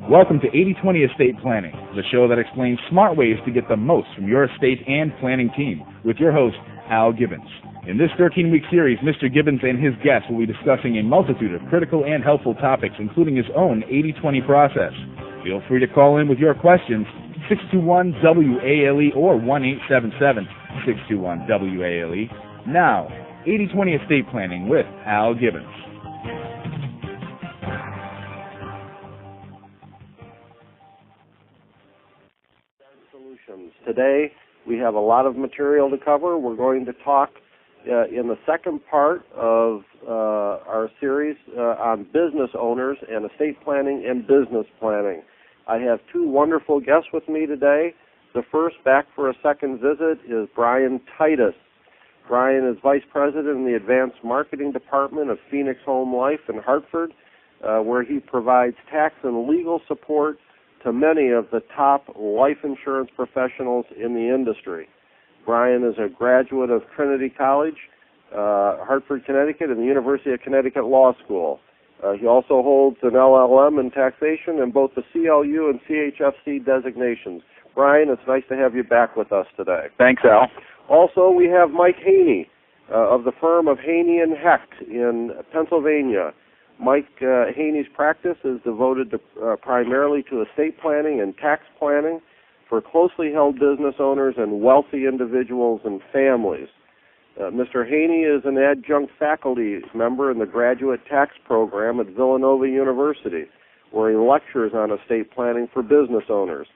Welcome to 80/20 Estate Planning, the show that explains smart ways to get the most from your estate and planning team, with your host, Al Gibbons. In this 13-week series, Mr. Gibbons and his guests will be discussing a multitude of critical and helpful topics, including his own 80/20 process. Feel free to call in with your questions, 621-WALE or 1-877-621-WALE. Now, 80/20 Estate Planning with Al Gibbons. Today, we have a lot of material to cover. We're going to talk in the second part of our series on business owners and estate planning and business planning. I have two wonderful guests with me today. The first, back for a second visit, is Brian Titus. Brian is Vice President in the Advanced Marketing Department of Phoenix Home Life in Hartford, where he provides tax and legal support to many of the top life insurance professionals in the industry. Brian is a graduate of Trinity College, Hartford, Connecticut, and the University of Connecticut Law School. He also holds an LLM in taxation and both the CLU and ChFC designations. Brian, it's nice to have you back with us today. Thanks, Al. Also, we have Mike Haney of the firm of Haney and Hecht in Pennsylvania. Mike Haney's practice is devoted to, primarily to estate planning and tax planning for closely held business owners and wealthy individuals and families. Mr. Haney is an adjunct faculty member in the graduate tax program at Villanova University, where he lectures on estate planning for business owners.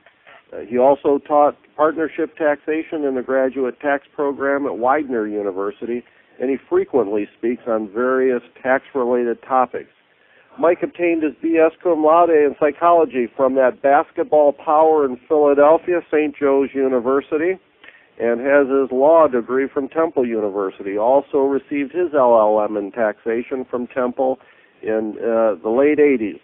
He also taught partnership taxation in the graduate tax program at Widener University, and he frequently speaks on various tax-related topics. Mike obtained his B.S. cum laude in psychology from that basketball power in Philadelphia, St. Joe's University, and has his law degree from Temple University. Also received his LLM in taxation from Temple in the late 80s.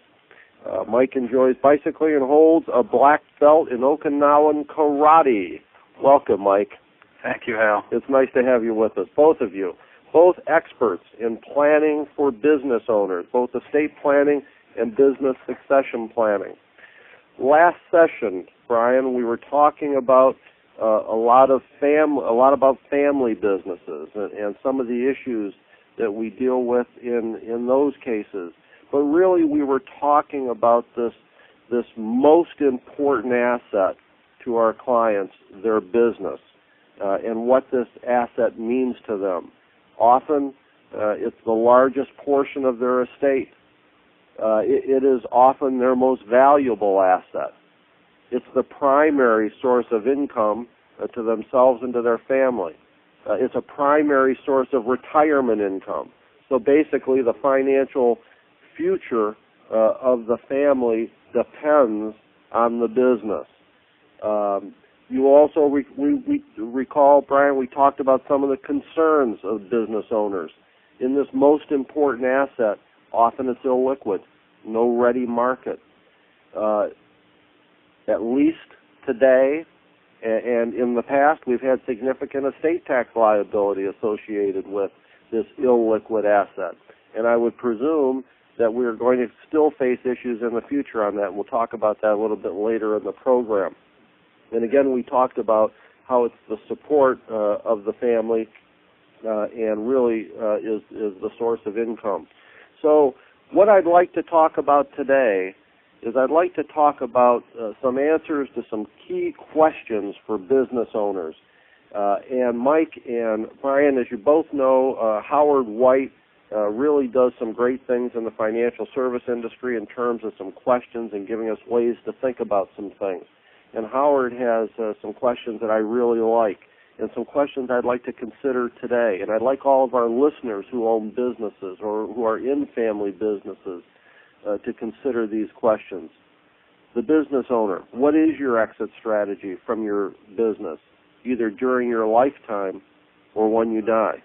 Mike enjoys bicycling and holds a black belt in Okinawan karate. Welcome, Mike. Thank you, Al. It's nice to have you with us, both of you. Both experts in planning for business owners, both estate planning and business succession planning. Last session, Brian, we were talking about a lot about family businesses and some of the issues that we deal with in those cases. But really, we were talking about this most important asset to our clients, their business, and what this asset means to them. Often, it's the largest portion of their estate. It is often their most valuable asset. It's the primary source of income to themselves and to their family. It's a primary source of retirement income. So basically, the financial future of the family depends on the business. You also we recall, Brian, we talked about some of the concerns of business owners. In this most important asset, often it's illiquid, no ready market. At least today and in the past, we've had significant estate tax liability associated with this illiquid asset. And I would presume that we're going to still face issues in the future on that. We'll talk about that a little bit later in the program. And again, we talked about how it's the support of the family and really is the source of income. So what I'd like to talk about today is I'd like to talk about some answers to some key questions for business owners. And Mike and Brian, as you both know, Howard White really does some great things in the financial service industry in terms of some questions and giving us ways to think about some things. And Howard has some questions that I really like and some questions I'd like to consider today. And I'd like all of our listeners who own businesses or who are in family businesses to consider these questions. The business owner, what is your exit strategy from your business, either during your lifetime or when you die?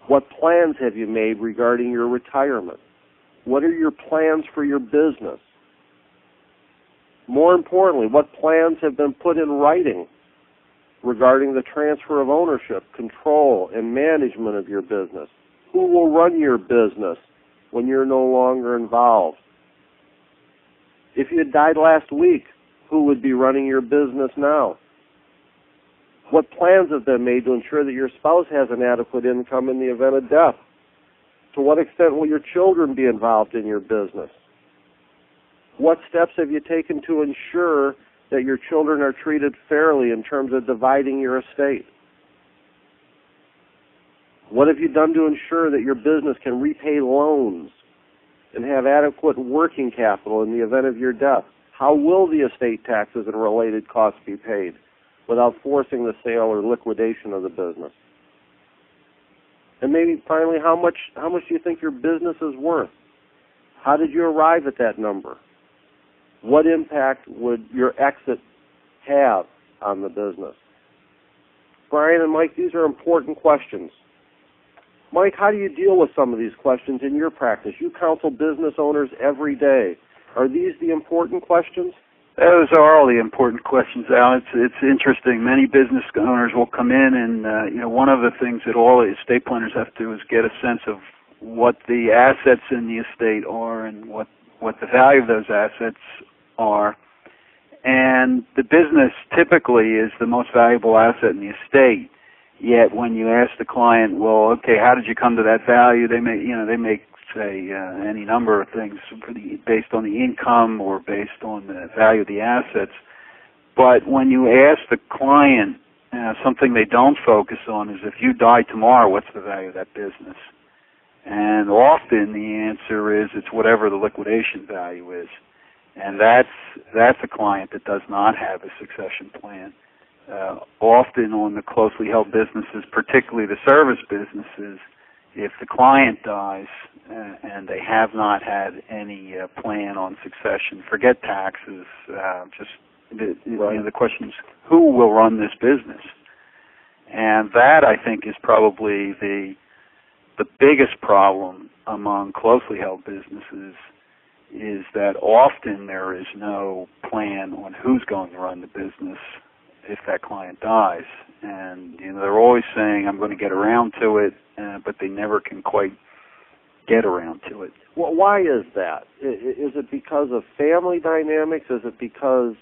What plans have you made regarding your retirement? What are your plans for your business? More importantly, what plans have been put in writing regarding the transfer of ownership, control, and management of your business? Who will run your business when you're no longer involved? If you had died last week, who would be running your business now? What plans have been made to ensure that your spouse has an adequate income in the event of death? To what extent will your children be involved in your business? What steps have you taken to ensure that your children are treated fairly in terms of dividing your estate? What have you done to ensure that your business can repay loans and have adequate working capital in the event of your death? How will the estate taxes and related costs be paid without forcing the sale or liquidation of the business? And maybe finally, how much do you think your business is worth? How did you arrive at that number? What impact would your exit have on the business? Brian and Mike, these are important questions. Mike, how do you deal with some of these questions in your practice? You counsel business owners every day. Are these the important questions? Those are all the important questions, Al. It's interesting. Many business owners will come in, and one of the things that all estate planners have to do is get a sense of what the assets in the estate are and what the value of those assets are. And the business typically is the most valuable asset in the estate. Yet when you ask the client, well, okay, how did you come to that value? They may say any number of things based on the income or based on the value of the assets. But when you ask the client, something they don't focus on is, if you die tomorrow, what's the value of that business? And often the answer is it's whatever the liquidation value is. And that's a client that does not have a succession plan. Often on the closely held businesses, particularly the service businesses, if the client dies and they have not had any plan on succession, forget taxes, the question is, who will run this business? And that, I think, is probably the biggest problem among closely held businesses, is that often there is no plan on who's going to run the business if that client dies. And they're always saying, I'm going to get around to it, but they never can quite get around to it. Well, why is that? Is it because of family dynamics? Is it because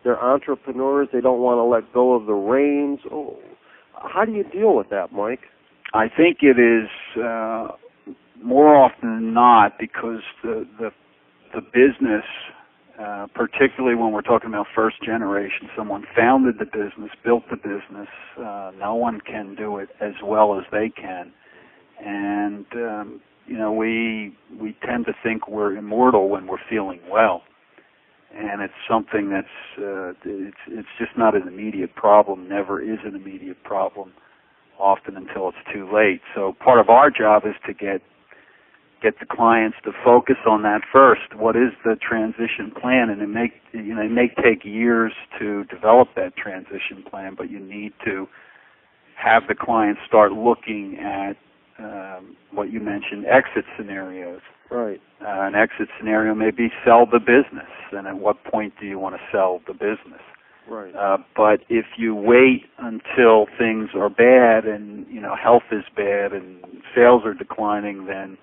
they're entrepreneurs, they don't want to let go of the reins? Oh, how do you deal with that, Mike? I think it is more often than not because the business, particularly when we're talking about first generation, someone founded the business, built the business. No one can do it as well as they can. And, we tend to think we're immortal when we're feeling well. And it's something that's, it's just not an immediate problem, never is an immediate problem, often until it's too late. So part of our job is to get the clients to focus on that first. What is the transition plan? And it may take years to develop that transition plan, but you need to have the clients start looking at what you mentioned, exit scenarios. Right. An exit scenario may be sell the business, and at what point do you want to sell the business? Right. But if you wait until things are bad and health is bad and sales are declining, then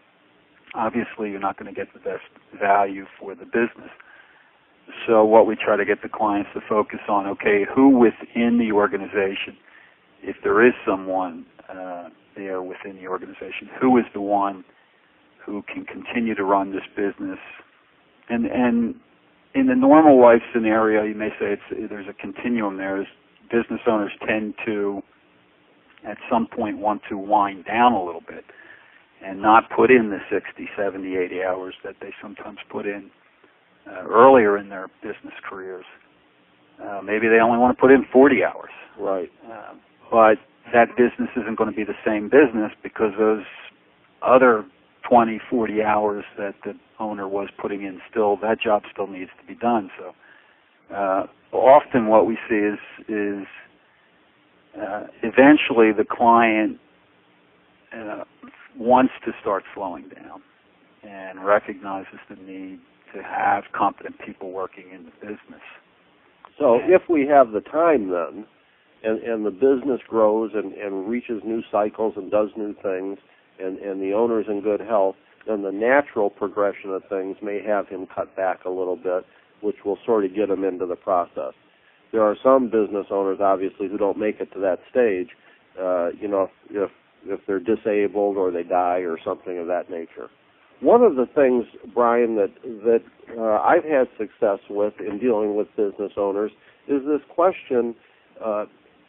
obviously you're not going to get the best value for the business. So what we try to get the clients to focus on, okay, who within the organization, if there is someone there within the organization, who is the one who can continue to run this business? And in the normal life scenario, you may say there's a continuum there. Business owners tend to, at some point, want to wind down a little bit and not put in the 60, 70, 80 hours that they sometimes put in earlier in their business careers. Maybe they only want to put in 40 hours. Right. But that business isn't going to be the same business because those other 20, 40 hours that the owner was putting in, that job still needs to be done. So often what we see is eventually the client wants to start slowing down and recognizes the need to have competent people working in the business. So if we have the time then, and the business grows and reaches new cycles and does new things, and the owner's in good health, then the natural progression of things may have him cut back a little bit. which will sort of get them into the process. There are some business owners, obviously, who don't make it to that stage, if they're disabled or they die or something of that nature. One of the things, Brian, that I've had success with in dealing with business owners is this question,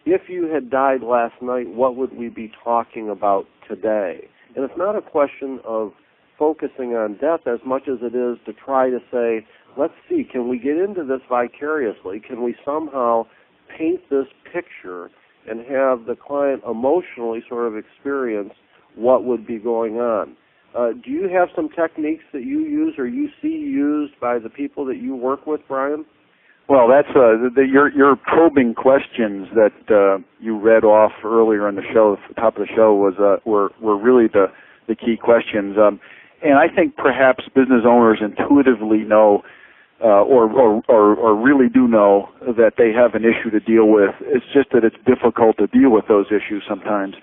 if you had died last night, what would we be talking about today? And it's not a question of focusing on death as much as it is to try to say, let's see, can we get into this vicariously? Can we somehow paint this picture and have the client emotionally sort of experience what would be going on? Do you have some techniques that you use or you see used by the people that you work with, Brian? Well, that's your probing questions that you read off earlier in the show, at the top of the show, were really the key questions. And I think perhaps business owners intuitively know or really do know that they have an issue to deal with. It's just that it's difficult to deal with those issues sometimes.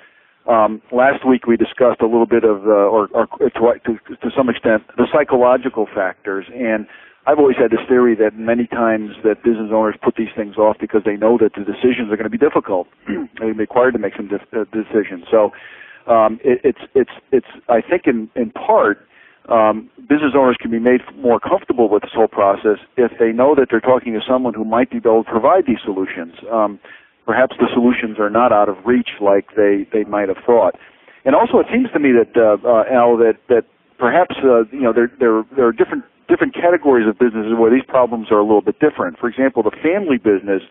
Last week we discussed a little bit of, to some extent, the psychological factors. And I've always had this theory that many times that business owners put these things off because they know that the decisions are going to be difficult. They're required to make some decisions. So it's I think in part, business owners can be made more comfortable with this whole process if they know that they're talking to someone who might be able to provide these solutions. Perhaps the solutions are not out of reach like they might have thought. And also, it seems to me that Al, that perhaps there are different categories of businesses where these problems are a little bit different. For example, the family business.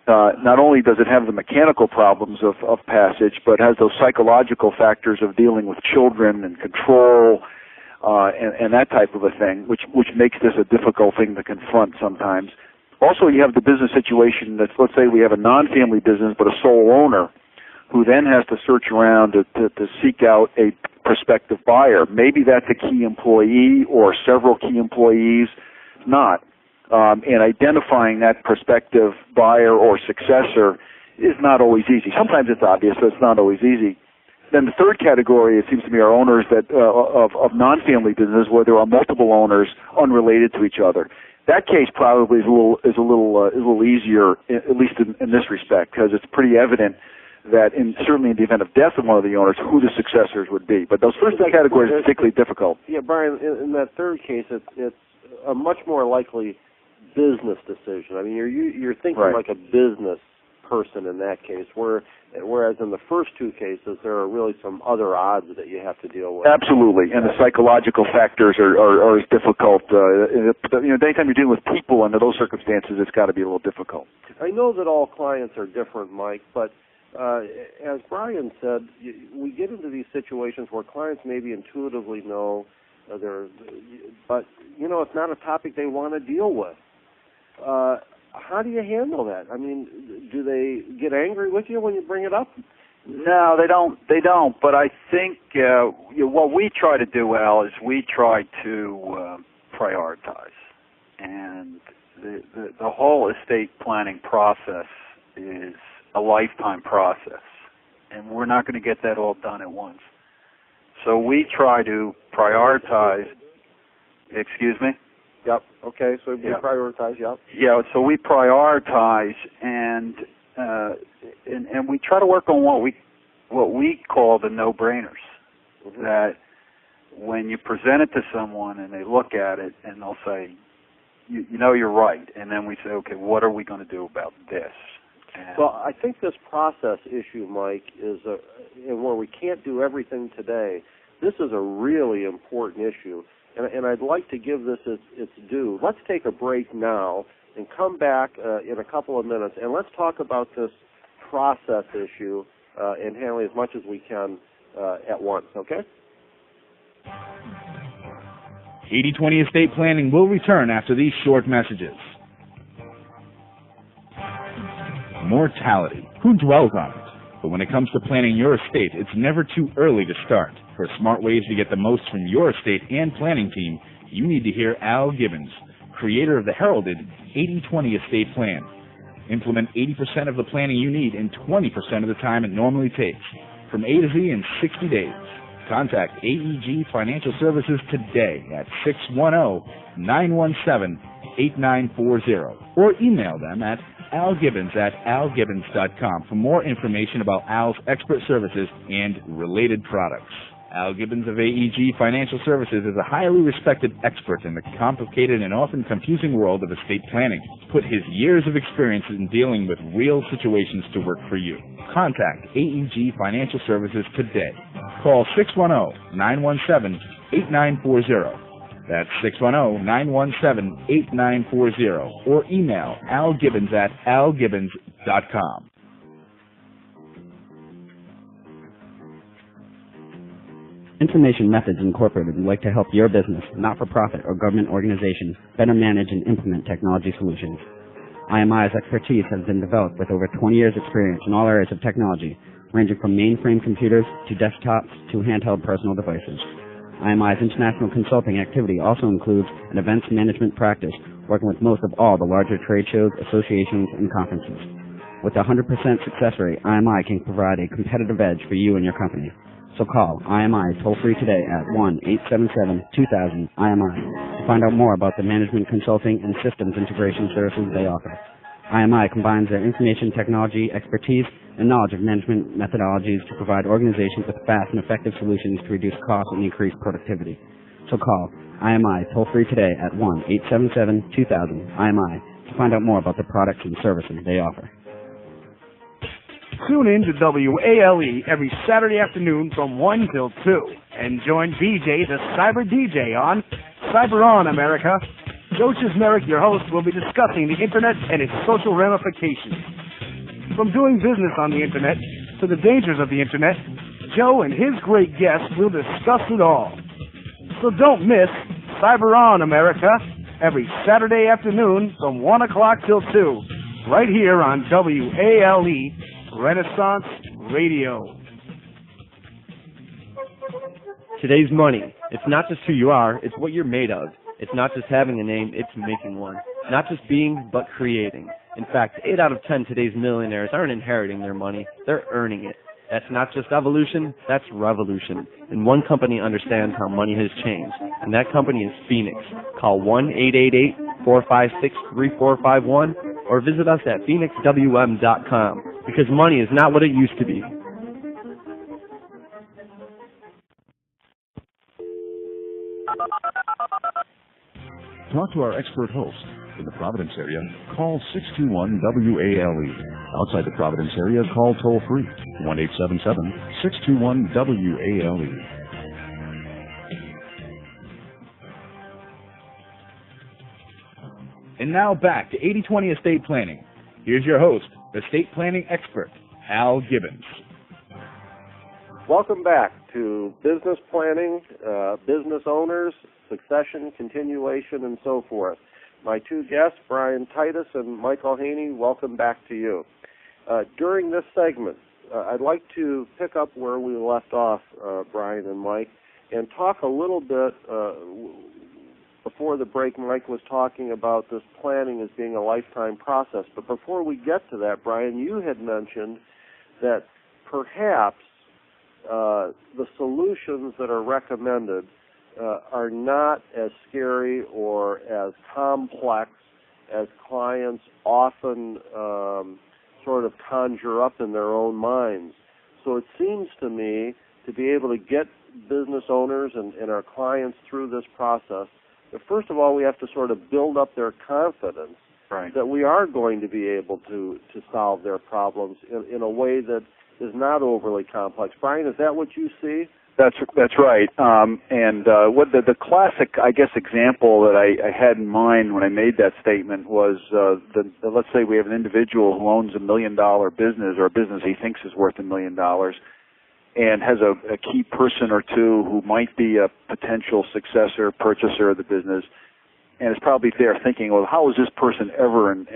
Not only does it have the mechanical problems of passage, but has those psychological factors of dealing with children and control and that type of a thing, which makes this a difficult thing to confront sometimes. Also, you have the business situation that, let's say we have a non-family business but a sole owner who then has to search around to seek out a prospective buyer. Maybe that's a key employee or several key employees, not. And identifying that prospective buyer or successor is not always easy. Sometimes it's obvious, but it's not always easy. Then the third category, it seems to me, are owners that of non-family business where there are multiple owners unrelated to each other. That case probably is a little easier, at least in this respect, because it's pretty evident that certainly in the event of death of one of the owners, who the successors would be. But those first two categories are particularly difficult. Yeah, Brian, in that third case, it's a much more likely business decision. I mean, you're thinking right. like a business person in that case, whereas in the first two cases, there are really some other odds that you have to deal with. Absolutely, and the psychological factors are as difficult. Anytime you're dealing with people under those circumstances, it's got to be a little difficult. I know that all clients are different, Mike, but as Brian said, we get into these situations where clients maybe intuitively know but it's not a topic they want to deal with. How do you handle that? I mean, do they get angry with you when you bring it up? No, they don't. They don't. But I think what we try to do, Al, is we try to prioritize, and the whole estate planning process is a lifetime process, and we're not going to get that all done at once. So we try to prioritize. Excuse me? Yep. Okay. So we prioritize. Yep. Yeah. So we prioritize, and we try to work on what we call the no-brainers. Mm-hmm. That when you present it to someone and they look at it and they'll say, you're right, and then we say, okay, what are we going to do about this? Well, I think this process issue, Mike, is and where we can't do everything today. This is a really important issue. And I'd like to give this its due. Let's take a break now and come back in a couple of minutes, and let's talk about this process issue and handle as much as we can at once, okay? 80/20 Estate Planning will return after these short messages. Mortality. Who dwells on it? But when it comes to planning your estate, it's never too early to start. For smart ways to get the most from your estate and planning team, you need to hear Al Gibbons, creator of the heralded 80/20 Estate Plan. Implement 80% of the planning you need in 20% of the time it normally takes, from A to Z in 60 days. Contact AEG Financial Services today at 610-917-8020. 8940, or email them at algibbons@algibbons.com for more information about Al's expert services and related products. Al Gibbons of AEG Financial Services is a highly respected expert in the complicated and often confusing world of estate planning. Put his years of experience in dealing with real situations to work for you. Contact AEG Financial Services today. Call 610-917-8940. That's 610-917-8940, or email algibbons@algibbons.com. Information Methods Incorporated would like to help your business, not-for-profit, or government organization better manage and implement technology solutions. IMI's expertise has been developed with over 20 years' experience in all areas of technology, ranging from mainframe computers to desktops to handheld personal devices. IMI's international consulting activity also includes an events management practice, working with most of all the larger trade shows, associations, and conferences. With a 100% success rate, IMI can provide a competitive edge for you and your company. So call IMI toll-free today at 1-877-2000-IMI to find out more about the management consulting and systems integration services they offer. IMI combines their information technology expertise and knowledge of management methodologies to provide organizations with fast and effective solutions to reduce costs and increase productivity. So call IMI toll-free today at 1-877-2000-IMI to find out more about the products and services they offer. Tune in to WALE every Saturday afternoon from 1 till 2 and join BJ, the Cyber DJ, on Cyber On America. Joe Chismerick, your host, will be discussing the Internet and its social ramifications. From doing business on the Internet to the dangers of the Internet, Joe and his great guests will discuss it all. So don't miss Cyber On America every Saturday afternoon from 1 o'clock till 2, right here on WALE Renaissance Radio. Today's money. It's not just who you are, it's what you're made of. It's not just having a name, it's making one. Not just being, but creating. In fact, 8 out of 10 today's millionaires aren't inheriting their money, they're earning it. That's not just evolution, that's revolution. And one company understands how money has changed, and that company is Phoenix. Call 1-888-456-3451 or visit us at phoenixwm.com, because money is not what it used to be. Talk to our expert host. In the Providence area, call 621-WALE. Outside the Providence area, call toll-free, 1-877-621-WALE. And now back to 80/20 Estate Planning. Here's your host, estate planning expert, Al Gibbons. Welcome back to business planning, business owners, succession, continuation, and so forth. My two guests, Brian Titus and Michael Haney, welcome back to you. During this segment, I'd like to pick up where we left off, Brian and Mike, and talk a little bit. Before the break, Mike was talking about this planning as being a lifetime process. But before we get to that, Brian, you had mentioned that perhaps the solutions that are recommended are not as scary or as complex as clients often sort of conjure up in their own minds. So it seems to me to be able to get business owners and our clients through this process, but first of all, we have to sort of build up their confidence that we are going to be able to solve their problems in a way that is not overly complex. Brian, is that what you see? That's right. What the classic, I guess, example that I had in mind when I made that statement was let's say we have an individual who owns $1 million business, or a business he thinks is worth $1 million, and has a key person or two who might be a potential successor, purchaser of the business, and is probably there thinking, well, how is this person ever in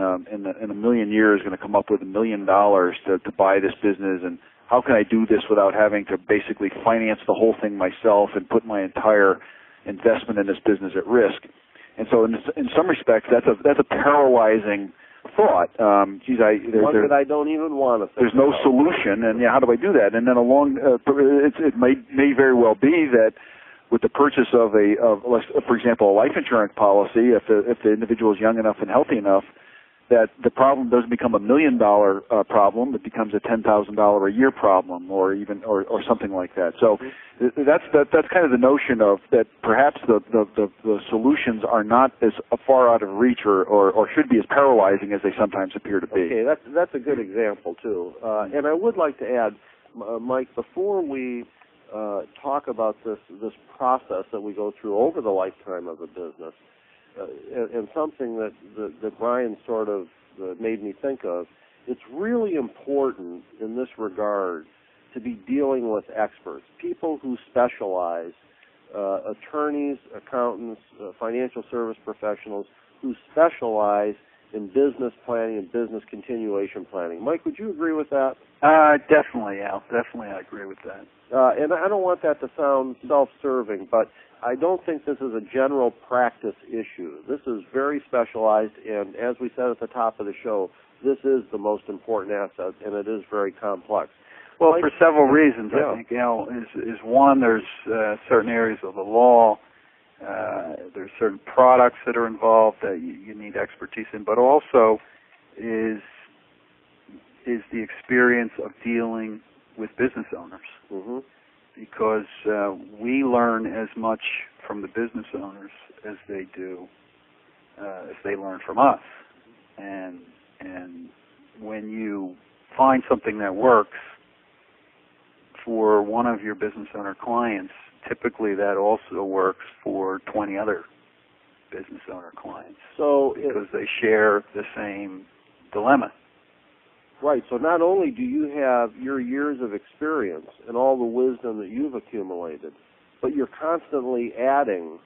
a million years going to come up with $1 million to buy this business, and how can I do this without having to basically finance the whole thing myself and put my entire investment in this business at risk? And so, in some respects, that's a paralyzing thought. One that I don't even want to think There's no solution, and how do I do that? And then it may very well be that with the purchase of for example, a life insurance policy, if the individual is young enough and healthy enough, that the problem doesn't become $1 million problem, it becomes a $10,000 a year problem, or something like that. So that's kind of the notion of that. Perhaps the solutions are not as far out of reach, or should be as paralyzing as they sometimes appear to be. Okay, that's a good example too. And I would like to add, Mike, before we talk about this process that we go through over the lifetime of a business. And something that Brian sort of made me think of, it's really important in this regard to be dealing with experts, people who specialize, attorneys, accountants, financial service professionals who specialize in business planning and business continuation planning. Mike, would you agree with that? Definitely, Al. Definitely, I agree with that. And I don't want that to sound self-serving, but I don't think this is a general practice issue. This is very specialized, and as we said at the top of the show, this is the most important asset, and it is very complex. Well, for several reasons, I think, Al, is one, there's certain areas of the law, there's certain products that are involved that you need expertise in, but also is the experience of dealing with business owners. Mm-hmm. Because we learn as much from the business owners as they do, as they learn from us. And when you find something that works for one of your business owner clients, typically that also works for 20 other business owner clients. So because they share the same dilemma. Right, so not only do you have your years of experience and all the wisdom that you've accumulated, but you're constantly adding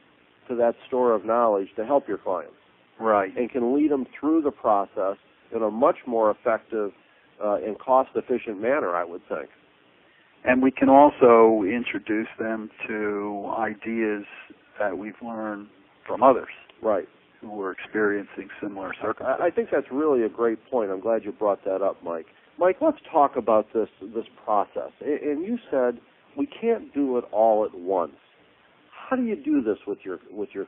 to that store of knowledge to help your clients. Right. And can lead them through the process in a much more effective and cost-efficient manner, I would think. And we can also introduce them to ideas that we've learned from others. Right. Who are experiencing similar circumstances. I think that's really a great point. I'm glad you brought that up, Mike. Mike, let's talk about this process. And you said we can't do it all at once. How do you do this with your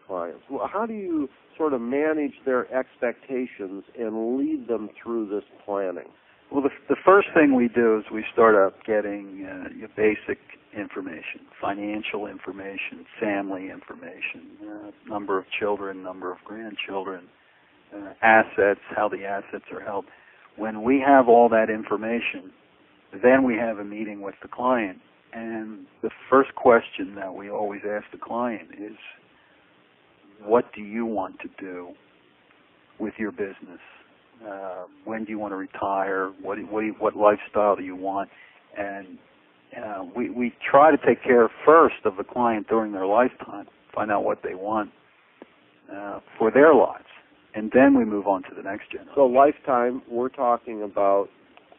clients? How do you sort of manage their expectations and lead them through this planning? Well, the first thing we do is we start out getting your basic information, financial information, family information, number of children, number of grandchildren, assets, how the assets are held. When we have all that information, then we have a meeting with the client. And the first question that we always ask the client is, what do you want to do with your business? When do you want to retire? What lifestyle do you want? And we try to take care first of the client during their lifetime, find out what they want for their lives, and then we move on to the next generation. So lifetime, we're talking about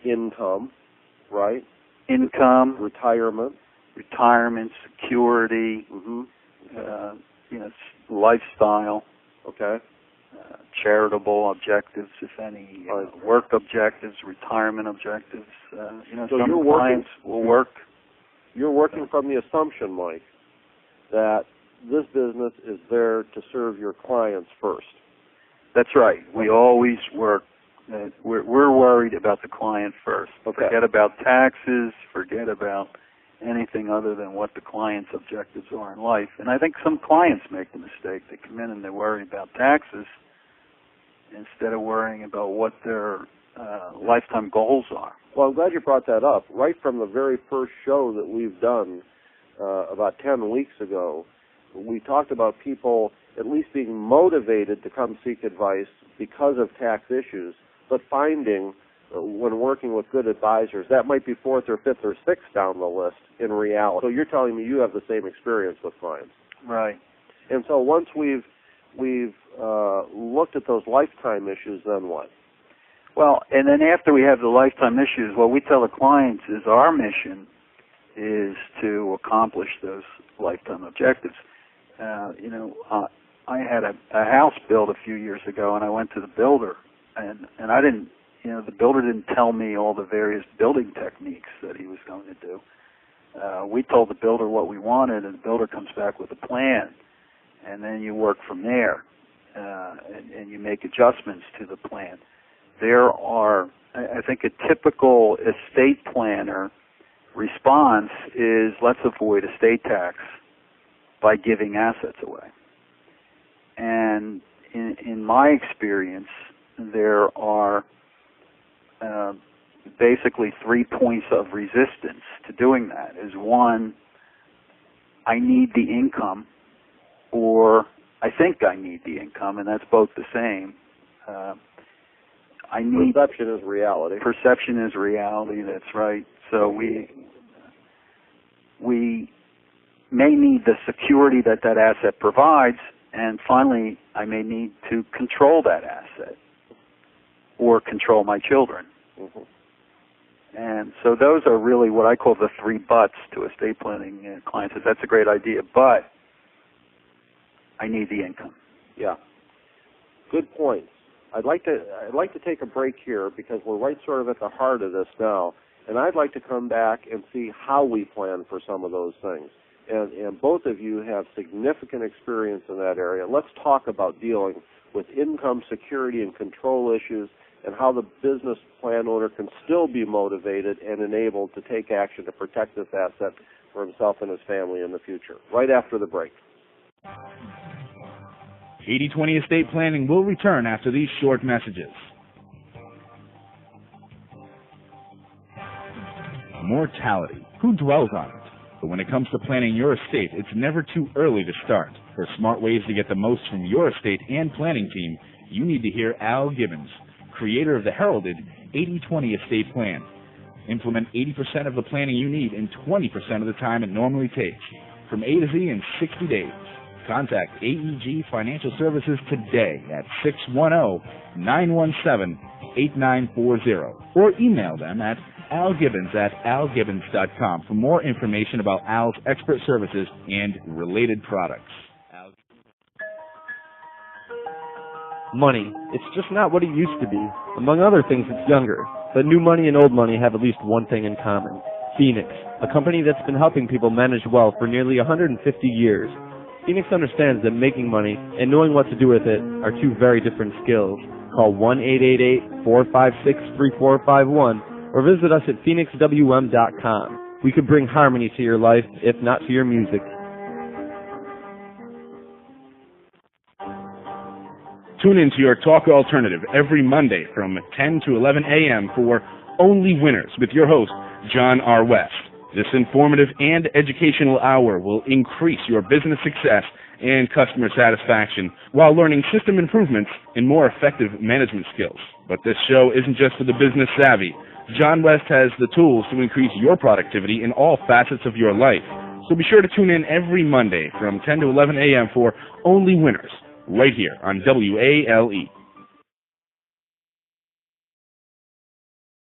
income, right? Income, retirement, security, lifestyle. Okay. Charitable objectives, if any, work objectives, retirement objectives. So some clients will work. You're working from the assumption, Mike, that this business is there to serve your clients first. That's right. We always work. We're worried about the client first. Okay. Forget about taxes. Forget about anything other than what the client's objectives are in life. And I think some clients make the mistake. They come in and they worry about taxes instead of worrying about what their lifetime goals are. Well, I'm glad you brought that up. Right from the very first show that we've done about 10 weeks ago, we talked about people at least being motivated to come seek advice because of tax issues, but finding when working with good advisors, that might be fourth or fifth or sixth down the list in reality. So you're telling me you have the same experience with clients. Right. And so once we've looked at those lifetime issues, then what? Well, and then after we have the lifetime issues, what we tell the clients is our mission is to accomplish those lifetime objectives. I had a house built a few years ago, and I went to the builder, and I didn't, the builder didn't tell me all the various building techniques that he was going to do. We told the builder what we wanted, and the builder comes back with a plan, and then you work from there, and you make adjustments to the plan. There are, I think, a typical estate planner response is, let's avoid estate tax by giving assets away. And in my experience, there are basically 3 points of resistance to doing that. Is one, I need the income, or I think I need the income, and that's both the same. I need perception is reality. Perception is reality. That's right. So we may need the security that that asset provides, and finally, I may need to control that asset or control my children. Mm-hmm. And so those are really what I call the 3 buts to estate planning. Clients says, that's a great idea, but I need the income. Yeah. Good points. I'd like to take a break here because we're right sort of at the heart of this now, and I'd like to come back and see how we plan for some of those things. And both of you have significant experience in that area. Let's talk about dealing with income security and control issues and how the business plan owner can still be motivated and enabled to take action to protect this asset for himself and his family in the future. Right after the break. 80/20 Estate Planning will return after these short messages. Mortality. Who dwells on it? But when it comes to planning your estate, it's never too early to start. For smart ways to get the most from your estate and planning team, you need to hear Al Gibbons, creator of the heralded 80/20 Estate Plan. Implement 80% of the planning you need in 20% of the time it normally takes. From A to Z in 60 days. Contact AEG Financial Services today at 610-917-8940 or email them at algibbons@algibbons.com for more information about Al's expert services and related products. Money. It's just not what it used to be. Among other things, it's younger. But new money and old money have at least one thing in common. Phoenix, a company that's been helping people manage wealth for nearly 150 years. Phoenix understands that making money and knowing what to do with it are 2 very different skills. Call 1-888-456-3451 or visit us at phoenixwm.com. We could bring harmony to your life, if not to your music. Tune in to your talk alternative every Monday from 10 to 11 a.m. for Only Winners with your host, John R. West. This informative and educational hour will increase your business success and customer satisfaction while learning system improvements and more effective management skills. But this show isn't just for the business savvy. John West has the tools to increase your productivity in all facets of your life. So be sure to tune in every Monday from 10 to 11 a.m. for Only Winners, right here on WALE.